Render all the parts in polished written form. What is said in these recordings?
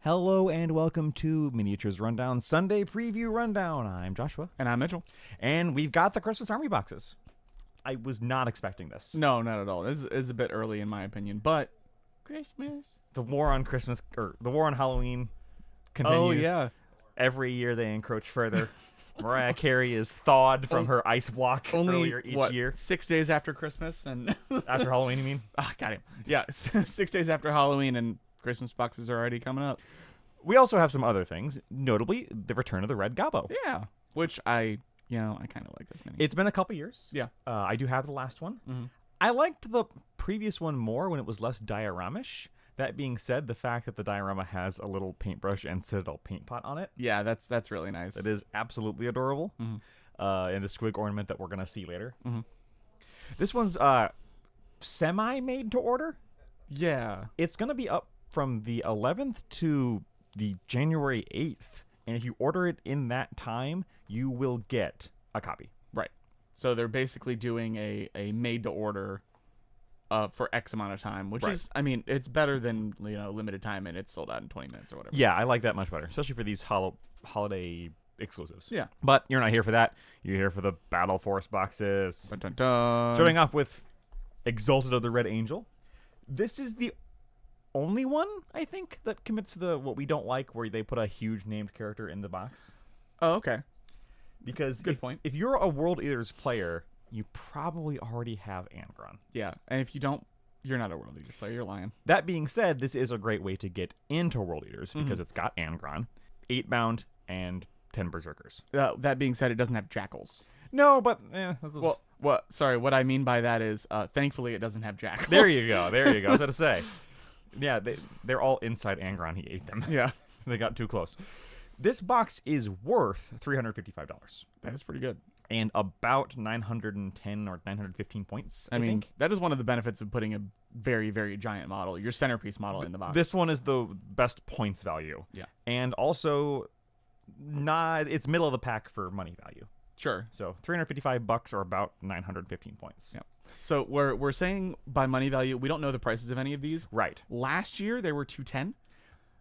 Hello and welcome to Miniatures Rundown Sunday Preview Rundown. I'm Joshua. And I'm Mitchell. And we've got the Christmas Army boxes. I was not expecting this. No, not at all. This is a bit early in my opinion, but Christmas. The war on Christmas, or the war on Halloween continues. Oh, yeah. Every year they encroach further. Mariah Carey is thawed from her ice block earlier each year. 6 days after Christmas and After Halloween, you mean? Ah, got him. Yeah, 6 days after Halloween and Christmas boxes are already coming up. We also have some other things, notably the return of the Red Gobbo. Yeah, which I kind of like this mini. It's been a couple years. Yeah. I do have the last one. Mm-hmm. I liked the previous one more when it was less dioramish. That being said, the fact that the diorama has a little paintbrush and Citadel paint pot on it. Yeah, that's really nice. It is absolutely adorable. Mm-hmm. And the squig ornament that we're going to see later. Mm-hmm. This one's semi-made to order. Yeah. It's going to be up from the 11th to the January 8th. And if you order it in that time, you will get a copy. Right. So they're basically doing a made-to-order for X amount of time, which is, I mean, it's better than, limited time and it's sold out in 20 minutes or whatever. Yeah, I like that much better, especially for these holiday exclusives. Yeah. But you're not here for that. You're here for the Battleforce boxes. Dun, dun, dun. Starting off with Exalted of the Red Angel. This is the only one, I think, that commits to what we don't like, where they put a huge named character in the box. Oh, okay. Because Good point. If you're a World Eaters player, you probably already have Angron. Yeah, and if you don't, you're not a World Eaters player. You're lying. That being said, this is a great way to get into World Eaters because it's got Angron, 8-bound, and 10 Berserkers. That being said, it doesn't have jackals. No, but Sorry, what I mean by that is, thankfully, it doesn't have jackals. There you go. There you go. I was going to say. Yeah, they're all inside Angron. He ate them. Yeah. They got too close. This box is worth $355. That is pretty good. And about 910 or 915 points, I mean, think. that is one of the benefits of putting a very, very giant model, your centerpiece model, in the box. This one is the best points value. Yeah. And also, it's middle of the pack for money value. Sure. So $355 or about 915 points. Yeah. So we're saying by money value, we don't know the prices of any of these. Right. Last year, they were $210.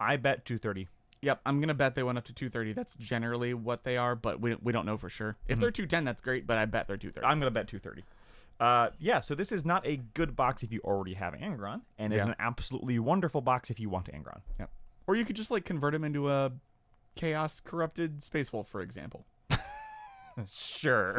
I bet $230. Yep, I'm going to bet they went up to $230. That's generally what they are, but we don't know for sure. If they're $210, that's great, but I bet they're $230. I'm going to bet $230. Yeah, so this is not a good box if you already have Angron, and it's an absolutely wonderful box if you want Angron. Yep. Or you could just convert him into a Chaos Corrupted Space Wolf, for example. Sure.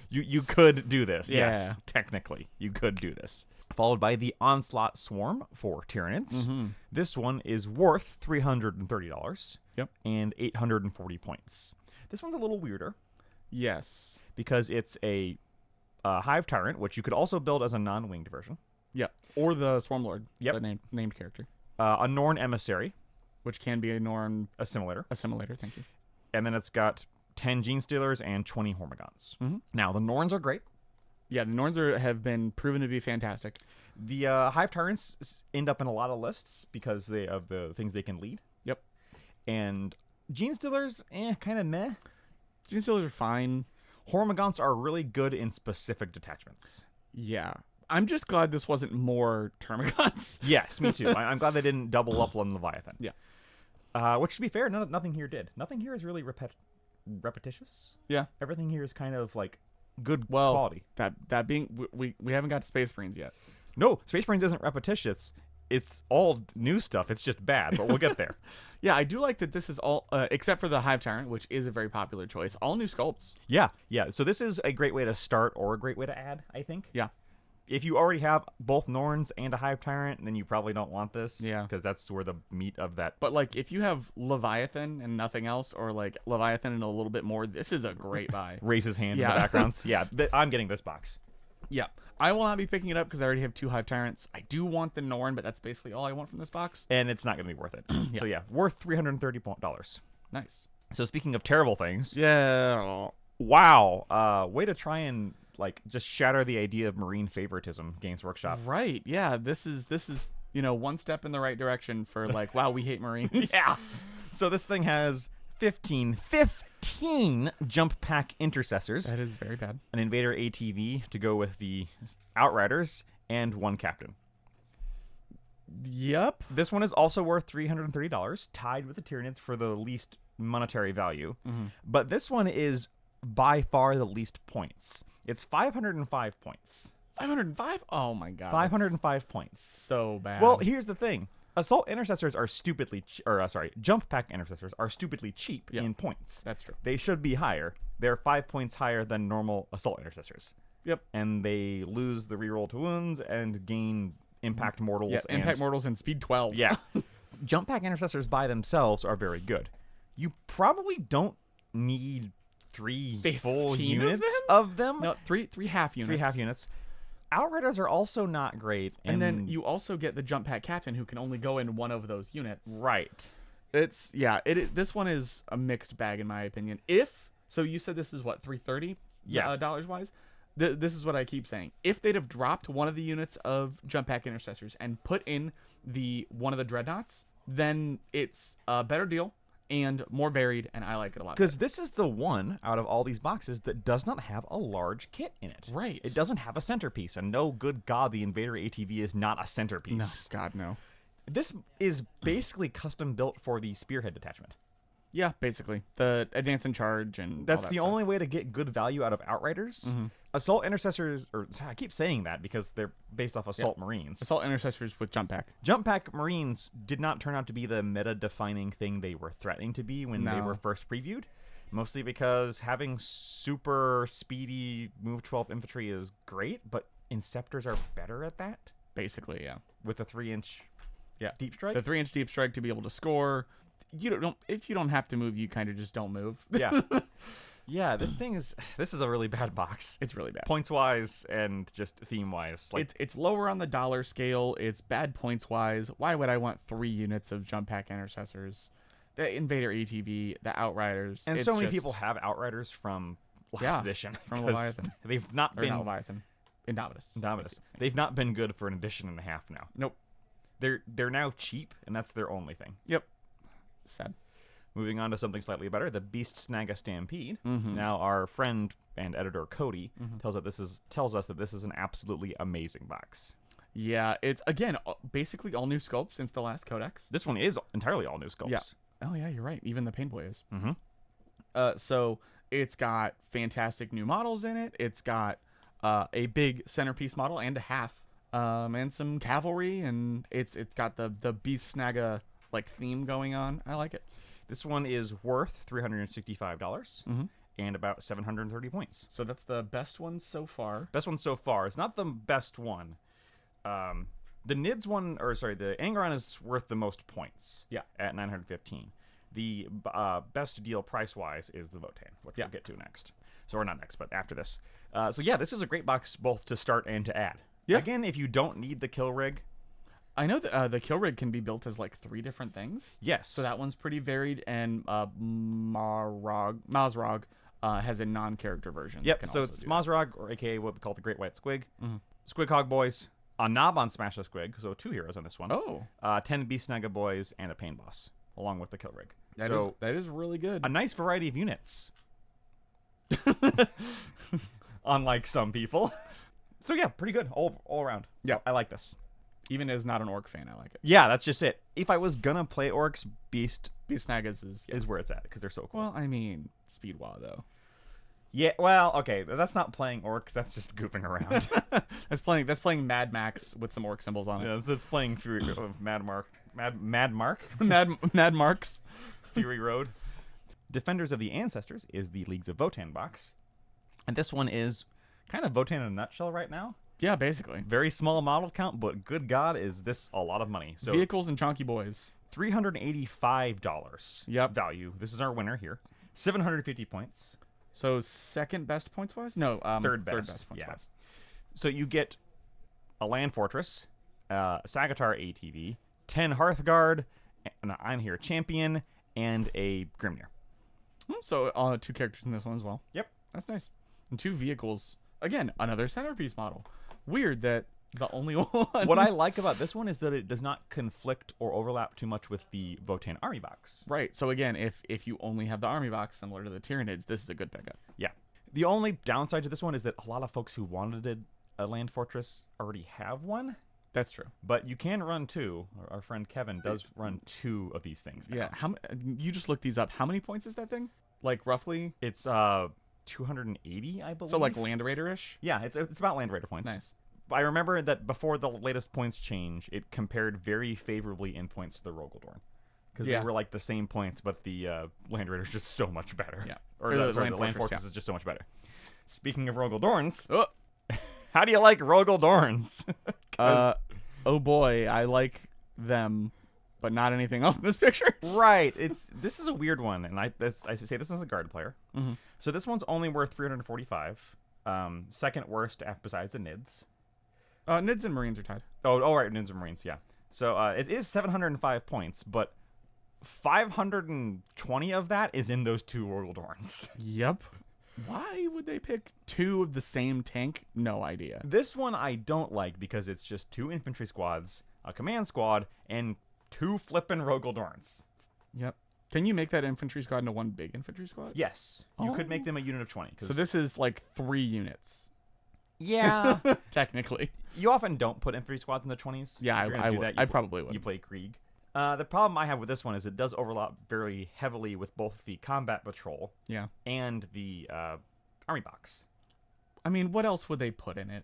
you could do this. Yeah. Yes, technically. You could do this. Followed by the Onslaught Swarm for Tyranids. Mm-hmm. This one is worth $330. Yep. And 840 points. This one's a little weirder. Yes. Because it's a Hive Tyrant, which you could also build as a non-winged version. Yep. Or the Swarm Lord. Yep. The named character. A Norn Emissary. Which can be a Norn Assimilator. Assimilator, thank you. And then it's got 10 Gene Stealers and 20 Hormigons. Mm-hmm. Now, the Norns are great. Yeah, the Norns have been proven to be fantastic. The Hive Tyrants end up in a lot of lists because of the things they can lead. Yep. And Gene Stealers, kind of meh. Gene Stealers are fine. Hormigons are really good in specific detachments. Yeah. I'm just glad this wasn't more Termagants. Yes, me too. I'm glad they didn't double up on Leviathan. Yeah. Which, to be fair, nothing here did. Nothing here is really repetitious. Yeah. Everything here is kind of good Well, quality. That being, we haven't got to Space Marines yet. No, Space Marines isn't repetitious. It's all new stuff. It's just bad, but we'll get there. Yeah, I do like that this is all, except for the Hive Tyrant, which is a very popular choice, all new sculpts. Yeah. So this is a great way to start or a great way to add, I think. Yeah. If you already have both Norns and a Hive Tyrant, then you probably don't want this. Yeah. Because that's where the meat of that... But, if you have Leviathan and nothing else, or, Leviathan and a little bit more, this is a great buy. Raise his hand in the backgrounds. Yeah, I'm getting this box. Yeah. I will not be picking it up because I already have 2 Hive Tyrants. I do want the Norn, but that's basically all I want from this box. And it's not going to be worth it. Yeah. So, yeah, worth $330. Nice. So, speaking of terrible things... Yeah. Wow. Way to try and... just shatter the idea of marine favoritism, Games Workshop. Right. Yeah. This is one step in the right direction for wow, we hate Marines. Yeah. So this thing has 15 jump pack intercessors. That is very bad. An Invader ATV to go with the Outriders, and 1 captain. Yep. This one is also worth $330, tied with the Tyranids for the least monetary value. But this one is by far the least points. It's 505 points. 505? Oh my god. 505 points. So bad. Well, here's the thing. Assault intercessors are stupidly, jump pack intercessors are stupidly cheap in points. That's true. They should be higher. They're 5 points higher than normal assault intercessors. Yep. And they lose the reroll to wounds and gain impact mortals. Yeah, impact mortals and speed 12. Yeah. Jump pack intercessors by themselves are very good. You probably don't need 3 full units of them. No, three half units. 3 half units. Outriders are also not great. And then you also get the jump pack captain who can only go in one of those units. Right. It's this one is a mixed bag in my opinion. So you said this is what, 330 dollars wise? This is what I keep saying. If they'd have dropped one of the units of jump pack intercessors and put in one of the dreadnoughts, then it's a better deal and more varied, and I like it a lot. Because this is the one out of all these boxes that does not have a large kit in it. Right. It doesn't have a centerpiece, and no good god the Invader ATV is not a centerpiece. No, God, no. This is basically custom built for the Spearhead detachment. Yeah, basically. The advance and charge and That's all that the stuff. only way to get good value out of Outriders. Assault Intercessors, or I keep saying that because they're based off Assault Marines. Assault intercessors with jump pack. Jump Pack Marines did not turn out to be the meta-defining thing they were threatening to be when they were first previewed. Mostly because having super speedy Move 12 infantry is great, but Inceptors are better at that. Basically, yeah. With a 3-inch deep strike. The 3-inch deep strike to be able to score. If you don't have to move, you kind of just don't move. Yeah. Yeah, this is a really bad box. It's really bad. Points wise and just theme wise. Like it's lower on the dollar scale. It's bad points wise. Why would I want 3 units of jump pack intercessors? The Invader ATV, the Outriders. And so many people have Outriders from last edition. From Leviathan. They've not been not Leviathan. Indomitus. They've not been good for an edition and a half now. Nope. They're now cheap, and that's their only thing. Yep. Sad. Moving on to something slightly better, the Beast Snagga Stampede. Now, our friend and editor Cody tells us that this is an absolutely amazing box. Yeah, it's again basically all new sculpts since the last codex. This one is entirely all new sculpts. Yeah. Oh yeah, you're right. Even the Painboy is. Mm-hmm. So it's got fantastic new models in it. It's got a big centerpiece model and a half, and some cavalry, and it's got the Beast Snagga like theme going on. I like it. This one is worth $365 and about 730 points. So that's the best one so far. Best one so far. It's not the best one. The Nids one, the Angaron is worth the most points. Yeah. At 915. The best deal price-wise is the Votan, which we'll get to next. So, or not next, but after this. So yeah, this is a great box both to start and to add. Yeah. Again, if you don't need the kill rig. I know that the kill rig can be built as like 3 different things. Yes. So that one's pretty varied, and Mazrog has a non-character version. Yep. So it's Mazrog, or aka what we call the Great White Squig. Squig Hog Boys, a Knob on Smash the Squig, so 2 heroes on this one. Oh. 10 Beast Snagga Boys and a Pain Boss, along with the kill rig. That is really good. A nice variety of units. Unlike some people. So yeah, pretty good all around. Yeah. I like this. Even as not an orc fan, I like it. Yeah, that's just it. If I was gonna play orcs, Beast Snaggas is where it's at, because they're so cool. Well, I mean, Speedwa, though. Yeah, well, okay, that's not playing orcs, that's just goofing around. That's playing Mad Max with some orc symbols on it. Yeah, it's playing Fury of Mad Mark. Mad Marks. Fury Road. Defenders of the Ancestors is the Leagues of Votan box. And this one is kind of Votan in a nutshell right now. Yeah, basically. Very small model count, but good God, is this a lot of money. So vehicles and chunky boys. $385 value. This is our winner here. 750 points. So second best points wise? No, third best points wise. So you get a Land Fortress, Sagatar ATV, 10 Hearthguard, an I'm Here Champion, and a Grimnir. So 2 characters in this one as well. Yep. That's nice. And 2 vehicles. Again, another centerpiece model. Weird that the only one. What I like about this one is that it does not conflict or overlap too much with the Votan Army box. Right. So again, if you only have the Army box similar to the Tyranids, this is a good pickup. Yeah. The only downside to this one is that a lot of folks who wanted a Land Fortress already have one. That's true. But you can run 2. Our friend Kevin does run 2 of these things now. Yeah. You just looked these up. How many points is that thing? Like roughly? It's 280, I believe. So like Land Raider-ish? Yeah, it's about Land Raider points. Nice. I remember that before the latest points change, it compared very favorably in points to the Rogaldorn. Because they were like the same points, but the Land Raider's just so much better. Yeah. Or the Land Fortress is just so much better. Speaking of Rogaldorns, Oh. how do you like Rogaldorns? Oh boy, I like them, but not anything else in this picture. Right. This is a weird one, and I say this as a guard player. Mm-hmm. So this one's only worth 345. Second worst besides the Nids. Nids and Marines are tied. Oh, right, Nids and Marines, yeah. So it is 705 points, but 520 of that is in those 2 Rogaldorns. Yep. Why would they pick 2 of the same tank? No idea. This one I don't like because it's just 2 infantry squads, a command squad, and 2 flippin' Rogaldorns. Yep. Can you make that infantry squad into 1 big infantry squad? Yes. You could make them a unit of 20. So this is like 3 units. Yeah. Technically. You often don't put infantry squads in the 20s. Yeah, I probably would. You play Krieg. The problem I have with this one is it does overlap very heavily with both the combat patrol and the army box. I mean, what else would they put in it?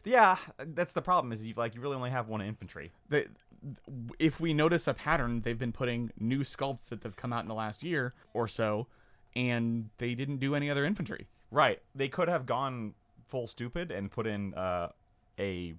Yeah, that's the problem is you really only have 1 infantry. If we notice a pattern, they've been putting new sculpts that have come out in the last year or so, and they didn't do any other infantry. Right. They could have gone full stupid and put in a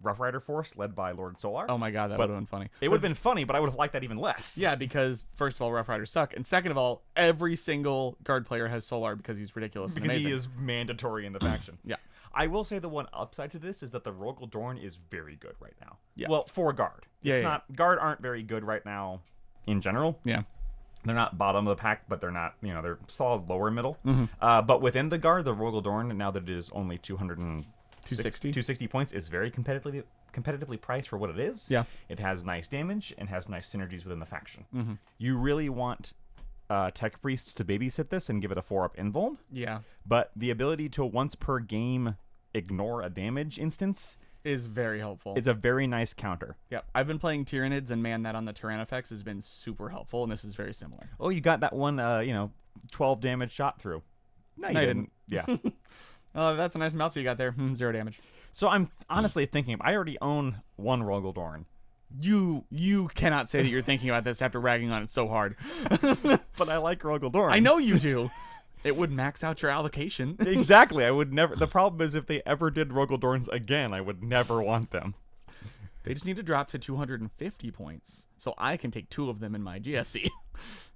Rough Rider force led by Lord Solar. Oh my god, that would have been funny. It would have been funny, but I would have liked that even less. Yeah, because first of all, Rough Riders suck, and second of all, every single guard player has Solar because he's ridiculous and amazing. He is mandatory in the faction. Yeah. I will say the one upside to this is that the Rogaldorn is very good right now. Yeah. Well, for guard. Guard aren't very good right now in general. Yeah. They're not bottom of the pack, but they're not, they're solid lower middle. Mm-hmm. But within the guard, the Rogaldorn, now that it is only 260 points, is very competitively priced for what it is. Yeah. It has nice damage and has nice synergies within the faction. Mm-hmm. You really want Tech Priests to babysit this and give it a 4-up invuln. Yeah. But the ability to once per game ignore a damage instance is very helpful. It's a very nice counter. Yep. I've been playing Tyranids, and man, that on the Tyrannofex has been super helpful, and this is very similar. Oh, you got that one 12 damage shot through. No, you didn't. Yeah. Oh, that's a nice melt you got there. 0 damage. So I'm honestly thinking, I already own 1 Rogaldorn. You cannot say that you're thinking about this after ragging on it so hard. But I like Rogaldorn. I know you do. It would max out your allocation. Exactly. I would never. The problem is if they ever did Rogaldorns again, I would never want them. They just need to drop to 250 points, so I can take 2 of them in my GSC.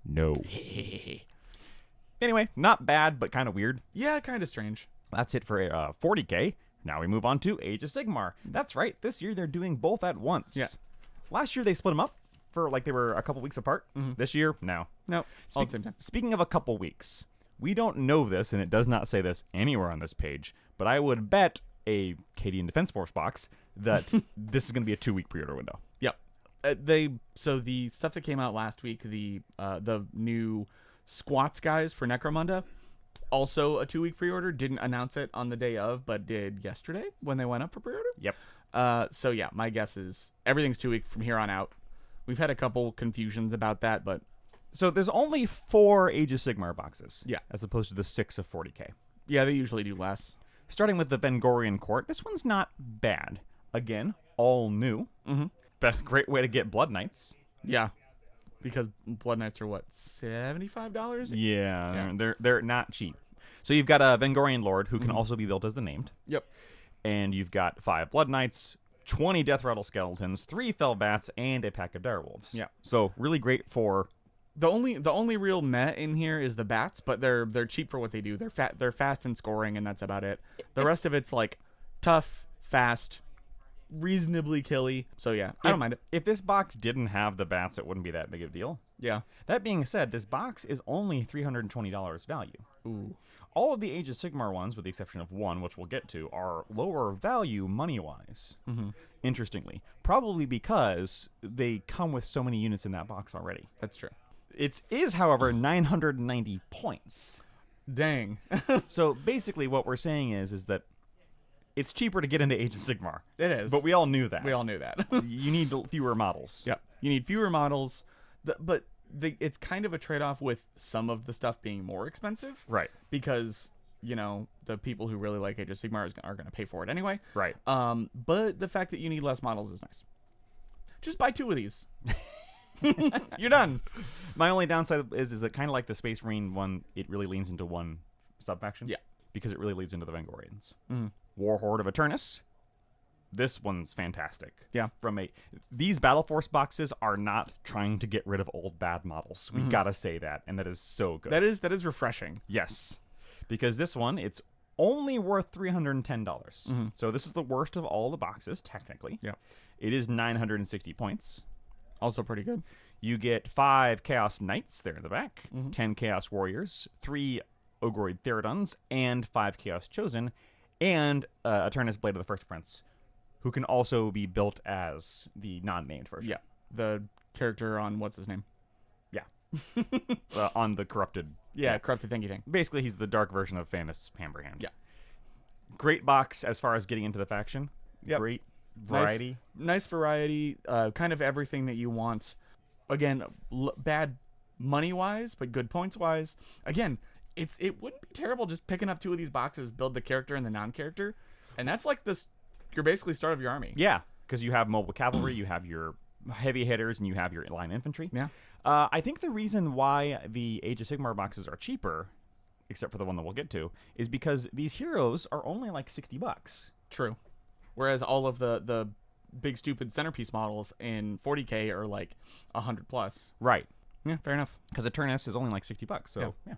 No. Anyway, not bad, but kind of weird. Yeah, kind of strange. That's it for 40k. Now we move on to Age of Sigmar. That's right. This year they're doing both at once. Yeah. Last year they split them up for they were a couple weeks apart. Mm-hmm. This year, no. No, all at the same time. Speaking of a couple weeks, we don't know this, and it does not say this anywhere on this page, but I would bet a Cadian Defense Force box that this is going to be a 2-week pre-order window. Yep. So the stuff that came out last week, the new Squats guys for Necromunda, also a 2-week pre-order. Didn't announce it on the day of, but did yesterday when they went up for pre-order. Yep. So yeah, my guess is everything's 2 week from here on out. We've had a couple confusions about that, but so there's only 4 Age of Sigmar boxes. Yeah. As opposed to the 6 of 40k. Yeah, they usually do less. Starting with the Vengorian Court, this one's not bad. Again, all new. Mm-hmm. Great way to get Blood Knights. Yeah. Because Blood Knights are what, $75? Yeah. They're not cheap. So you've got a Vengorian Lord who can also be built as the named. Yep. And you've got 5 Blood Knights, 20 Death Rattle Skeletons, 3 Fell Bats, and a pack of Direwolves. Yeah. So really great for... The only real meh in here is the bats, but they're cheap for what they do. They're fast in scoring, and that's about it. The rest of it's like tough, fast, reasonably killy. So yeah, I don't mind it. If this box didn't have the bats, it wouldn't be that big of a deal. Yeah. That being said, this box is only $320 value. Ooh. All of the Age of Sigmar ones, with the exception of one, which we'll get to, are lower value money-wise. Mm-hmm. Interestingly. Probably because they come with so many units in that box already. That's true. It is, however, 990 points. Dang. So basically what we're saying is that it's cheaper to get into Age of Sigmar. It is. But we all knew that. We all knew that. You need fewer models. Yep. You need fewer models, but it's kind of a trade-off with some of the stuff being more expensive. Right. Because, the people who really like Age of Sigmar are going to pay for it anyway. Right. But the fact that you need less models is nice. Just buy 2 of these. You're done. My only downside is that kind of like the Space Marine one, it really leans into one sub-faction. Yeah. Because it really leads into the Vangorians. Mm-hmm. Warhorde of Eternus. This one's fantastic. Yeah. These Battleforce boxes are not trying to get rid of old bad models. We gotta say that, and that is so good. That is refreshing. Yes. Because this one, it's only worth $310. Mm-hmm. So this is the worst of all the boxes, technically. Yeah. It is 960 points. Also pretty good. You get 5 Chaos Knights there in the back, Mm-hmm. 10 Chaos Warriors, 3 Ogroid Theridons, and 5 Chaos Chosen, and Eternus Blade of the First Prince, who can also be built as the non-named version. Yeah. The character on what's his name? Yeah. On the Corrupted. Yeah, Corrupted Thingy Thing. Basically, he's the dark version of Fanus Hammerhand. Yeah. Great box as far as getting into the faction. Yep. Great variety. Nice variety. Kind of everything that you want. Again, bad money-wise, but good points-wise. Again, it wouldn't be terrible just picking up 2 of these boxes, build the character and the non-character, and that's like this. You're basically start of your army. Yeah, because you have mobile cavalry, you have your heavy hitters, and you have your line infantry. Yeah. I think the reason why the Age of Sigmar boxes are cheaper, except for the one that we'll get to, is because these heroes are only like $60. True. Whereas all of the big stupid centerpiece models in 40K are like 100 plus. Right. Yeah, fair enough. Because Eternus is only like $60. So yeah.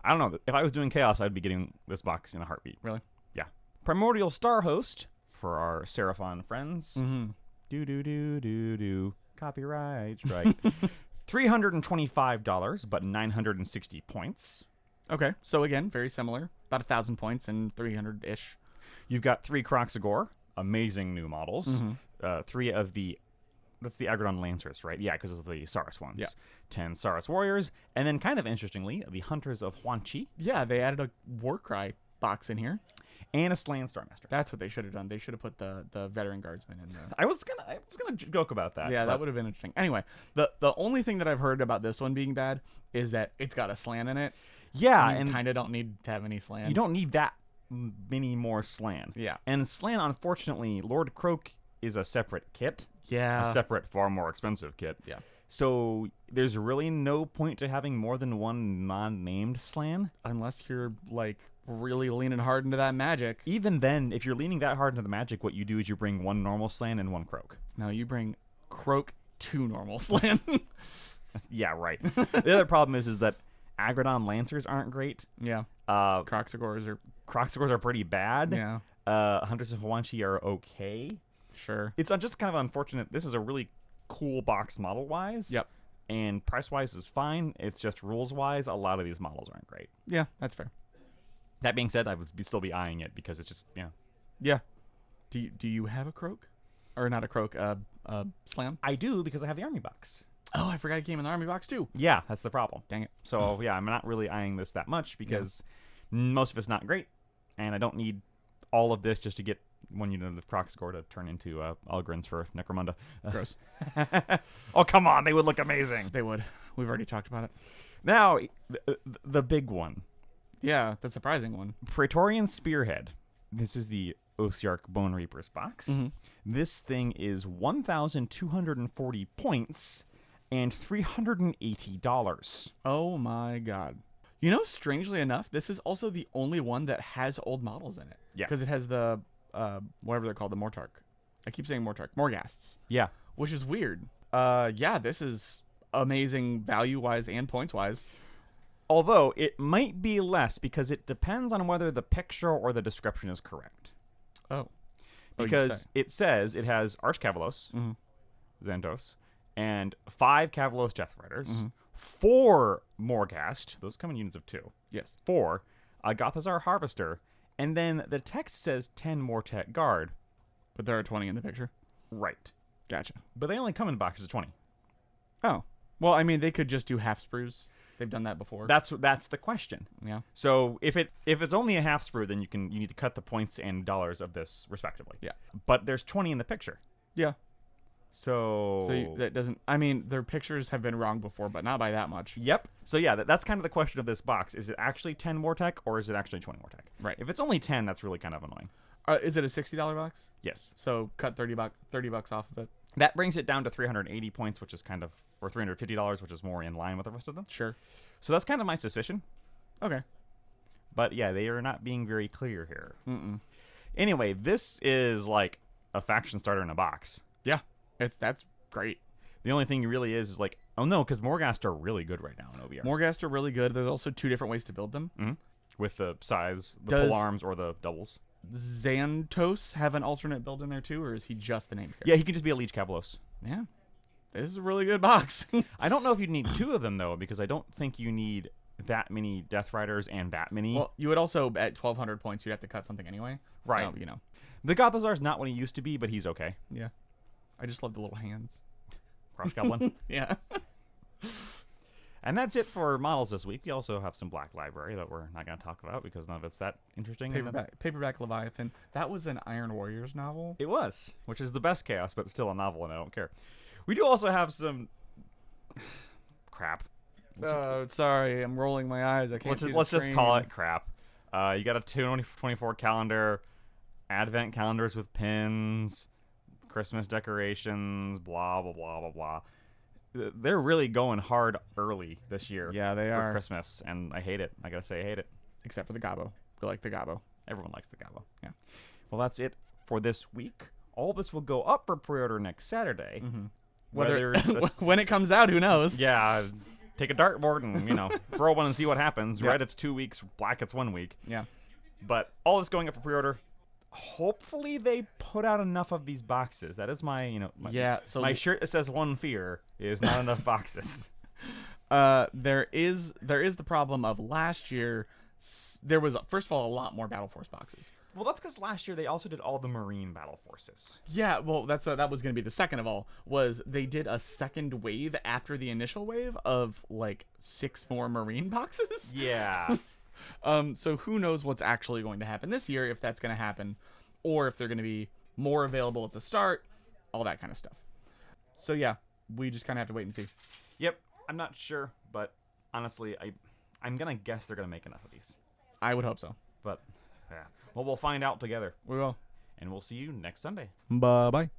I don't know. If I was doing Chaos, I'd be getting this box in a heartbeat. Really? Yeah. Primordial Star Host for our Seraphon friends. Mm-hmm. Do. Copyright strike. $325, but 960 points. Okay, so again, very similar. About 1,000 points and 300-ish. You've got 3 Kroxigor, amazing new models. 3 of the... That's the Agrodon Lancers, right? Yeah, because it's the Saurus ones. Yeah. 10 Saurus Warriors. And then, kind of interestingly, the Hunters of Huanchi. Yeah, they added a Warcry box in here. And a Slain Starmaster. That's what they should have done. They should have put the Veteran Guardsman in there. I was gonna joke about that. Yeah, that would have been interesting. Anyway, the only thing that I've heard about this one being bad is that it's got a Slan in it. Yeah, and you kind of don't need to have any Slan. You don't need that many more Slan. Yeah. And Slan, unfortunately, Lord Croak is a separate kit. Yeah. A separate, far more expensive kit. Yeah. So there's really no point to having more than one non-named Slan. Unless you're, like, really leaning hard into that magic. Even then, if you're leaning that hard into the magic, what you do is you bring 1 normal Slan and 1 Croak. No, you bring Croak 2 normal Slan. Yeah, right. The other problem is that Agrodon Lancers aren't great. Yeah. Kroxigors are pretty bad. Yeah. Hunters of Huanchi are okay. Sure. It's just kind of unfortunate. This is a really cool box model-wise. Yep. And price-wise is fine. It's just rules-wise, a lot of these models aren't great. Yeah, that's fair. That being said, I would still be eyeing it because it's just, Yeah. Do you have a Croak? Or not a Croak, Slam? I do because I have the army box. Oh, I forgot it came in the army box too. Yeah, that's the problem. Dang it. So, yeah, I'm not really eyeing this that much because most of it's not great, and I don't need all of this just to get 1 unit of Kroxigor to turn into Algrins for Necromunda. Gross. Oh, come on. They would look amazing. They would. We've already talked about it. Now, the big one. Yeah, the surprising one. Praetorian Spearhead. This is the Osiarch Bone Reapers box. Mm-hmm. This thing is 1,240 points and $380. Oh my god. Strangely enough, this is also the only one that has old models in it. Yeah. Because it has the, whatever they're called, the Mortarch. I keep saying Mortarch. Morghasts. Yeah. Which is weird. Yeah, this is amazing value-wise and points-wise. Although, it might be less because it depends on whether the picture or the description is correct. Oh. Because it says it has Archcavalos, Xanthos, and 5 Cavalos Death Riders, 4 Morghast, those come in units of 2. Yes. 4, a Gothazar Harvester, and then the text says 10 Mortek Guard. But there are 20 in the picture. Right. Gotcha. But they only come in boxes of 20. Oh. Well, I mean, they could just do half sprues. They've done that before. That's the question. Yeah. So if it's only a half sprue, then you need to cut the points and dollars of this respectively. Yeah. But there's 20 in the picture. Yeah. So that doesn't. I mean, their pictures have been wrong before, but not by that much. Yep. So yeah, that's kind of the question of this box. Is it actually 10 more tech, or is it actually 20 more tech? Right. If it's only 10, that's really kind of annoying. Is it a $60 box? Yes. So cut $30 off of it. That brings it down to 380 points, which is kind of, or $350, which is more in line with the rest of them. Sure. So that's kind of my suspicion. Okay. But yeah, they are not being very clear here. Mm-mm. Anyway, this is like a faction starter in a box. Yeah. That's great. The only thing really is like, oh no, because Morghast are really good right now in OBR. Morghast are really good. There's also 2 different ways to build them. Mm-hmm. With the size, the pole arms, or the doubles. Xantos have an alternate build in there too, or is he just the name character? Yeah, he can just be a Leech Kabalos. Yeah. This is a really good box. I don't know if you'd need 2 of them, though, because I don't think you need that many Death Riders and that many. Well, you would also, at 1,200 points, you'd have to cut something anyway. Right. So, you know. The Gothazar's not what he used to be, but he's okay. Yeah. I just love the little hands. Cross Goblin. Yeah. And that's it for models this week. We also have some Black Library that we're not going to talk about because none of it's that interesting. Paperback Leviathan. That was an Iron Warriors novel. It was, which is the best chaos, but still a novel, and I don't care. We do also have some crap. Sorry, I'm rolling my eyes. I can't see the Let's just screen. call it crap. You got a 2024 calendar, Advent calendars with pins, Christmas decorations, blah, blah, blah, blah, blah. They're really going hard early this year. Yeah, they are. For Christmas, and I hate it. I gotta say, I hate it. Except for the Gobbo. We like the Gobbo. Everyone likes the Gobbo. Yeah. Well, that's it for this week. All this will go up for pre-order next Saturday. Mm-hmm. Whether when it comes out, who knows? Yeah, take a dartboard and throw one and see what happens. Yep. Red, it's 2 weeks. Black, it's 1 week. Yeah. But all this going up for pre-order. Hopefully they put out enough of these boxes. That is my my shirt that says one fear is not enough boxes. There is the problem of last year. There was first of all a lot more Battleforce boxes. Well, that's because last year they also did all the Marine battle forces. Yeah, well, that was going to be the second of all. Was they did a second wave after the initial wave of like 6 more Marine boxes? Yeah. So who knows what's actually going to happen this year, if that's going to happen, or if they're going to be more available at the start, all that kind of stuff. So yeah, we just kind of have to wait and see. Yep, I'm not sure, but honestly, I'm gonna guess they're gonna make enough of these. I would hope so. But yeah, well, we'll find out together. We will, and we'll see you next Sunday. Bye bye.